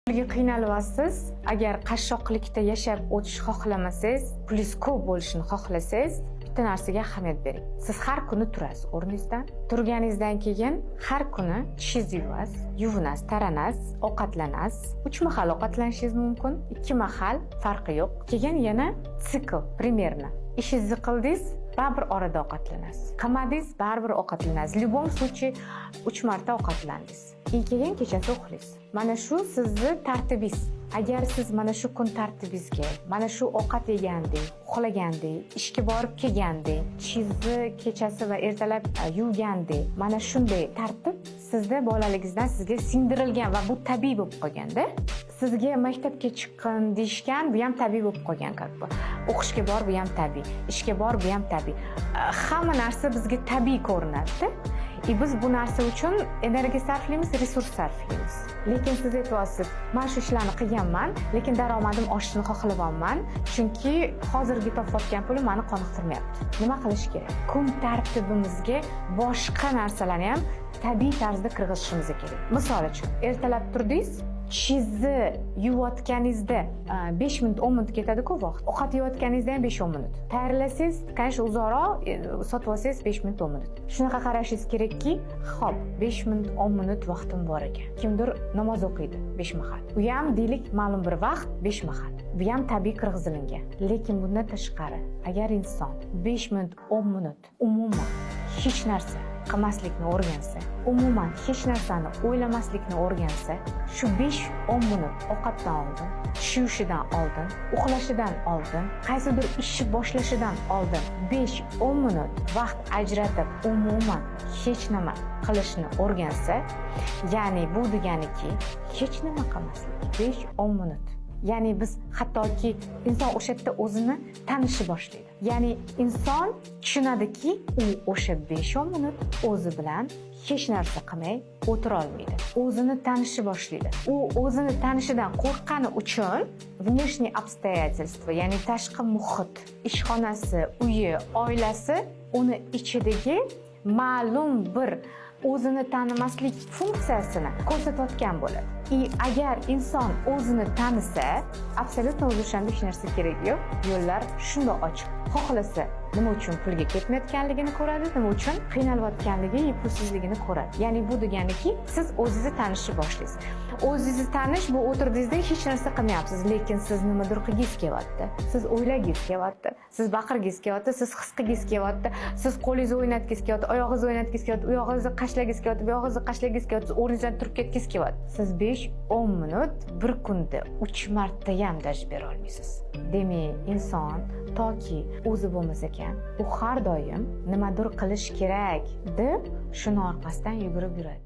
Pulga qiynalyapsiz. Agar qashshoqlikda yashab o'tish xohlamasangiz, pulingiz ko'p bo'lishini xohlasangiz, bitta narsaga ahamiyat bering. Siz har kuni turasiz o'rningizdan. Turganingizdan keyin har kuni tishingizni yuvasiz, yuvinasiz, taranasiz, ovqatlanasiz. 3 mahal ovqatlanishingiz mumkin, 2 mahal farqi yo'q. Keyin yana sikl примерно. Ishingizni qildingiz, baribir orada ovqatlanasiz. Qilmadingiz, baribir ovqatlanasiz. В любом случае 3 marta ovqatlandingiz. Keyin kechasi uxlaysiz. Mana shu sizni tartibingiz. Agar siz mana shu kun tartibingizga, mana shu ovqat yegandek, uxlagandek, ishga borib kelgandek, tishingizni kechasi va ertalab yuvgandek, mana shunday tartib sizda bolaligingizdan sizga singdirilgan va bu tabiiy bo'lib qolganda, sizga maktabga chiqqin deyishgan, bu ham tabiiy bo'lib qolgan как бы. O'qishga bor, bu ham tabiiy, ishga bor, bu ham tabiiy. Hamma narsa bizga tabiiy ko'rinadi. Biz bu narsa uchun energiya sarflaymiz, resurs sarflaymiz. Lekin siz aytyapsiz, men shu ishlarni qilganman, lekin daromadim oshishini xohlayapman, chunki hozirgi topayotgan pulim meni qoniqtirmayapti. Nima qilish kerak? Kun tartibimizga boshqa narsalarni ham tabiiy tarzda kirgizishimiz kerak. Misol uchun, ertalab turdingiz, tishingizni yuvayotganingizda 5 minut, 10 minut ketadi-ku vaqt. Ovqat yeyotganingizda ham 5-10 minut. Tayyorlasangiz, конечно, uzoqroq sotib olsangiz 5 minut, 10 minut. Shunaqa qarashingiz kerakki, xo'p, 5 minut, 10 minut vaqtim bor ekan. Kimdir namoz o'qiydi 5 mahal. Bu ham deylik ma'lum bir vaqt 5 mahal. Bu ham tabiiy kirgizilgan. Lekin bundan tashqari, agar inson 5 minut, 10 minut umuman hech narsa qilmaslikni o'rgansa, umuman hech narsani o'ylamaslikni o'rgansa, shu 5-10 minut ovqatdan oldin, tush yuvishidan oldin, uxlashidan oldin, qaysidir ishni boshlashidan oldin 5-10 minut vaqt ajratib umuman hech nima qilishni o'rgansa, ya'ni bu deganiki hech nima qilmaslik. 5-10 minut. Ya'ni biz hattoki inson o'sha yerda o'zini tanishni boshlaydi. Ya'ni inson tushunadiki, u o'sha 5-10 minut o'zi bilan hech narsa qilmay o'tira olmaydi. O'zini tanishni boshlaydi. U o'zini tanishidan qo'rqqani uchun внешние обстоятельства, ya'ni tashqi muhit, ishxonasi, uyi, oilasi uni ichidagi ma'lum bir o'zini tanimaslik funksiyasini ko'rsatayotgan bo'ladi. Agar inson o'zini tanisa, absolyutno o'zi o'shanda hech narsa kerak yo'q. Yo'llar shunday ochiq. Xohlasa nima uchun pulga ketmayotganligini ko'radi, nima uchun qiynalayotganligi, pulsizligini ko'radi. Ya'ni bu deganiki, siz o'zingizni tanishni boshlaysiz. O'zingizni tanish bu o'tirdingizda hech narsa qilmayapsiz, lekin siz nimadir qilgingiz kelyapti. Siz o'ylagingiz kelyapti, siz baqirgingiz kelyapti, siz his qilgingiz kelyapti, siz qo'lingizni o'ynatgingiz kelyapti, oyog'ingizni o'ynatgingiz kelyapti, u yog'ingizni qashlagingiz kelyapti, bu yog'ingizni qashlagingiz kelyapti, o'rningizdan turib ketgingiz kelyapti. Siz 5-10 minut bir kunda 3 marta ham daj bera olmaysiz. Demak, inson toki o'zi bo'lmas ekan, u har doim nimadir qilish kerak deb shuni orqasidan yugurib yuradi.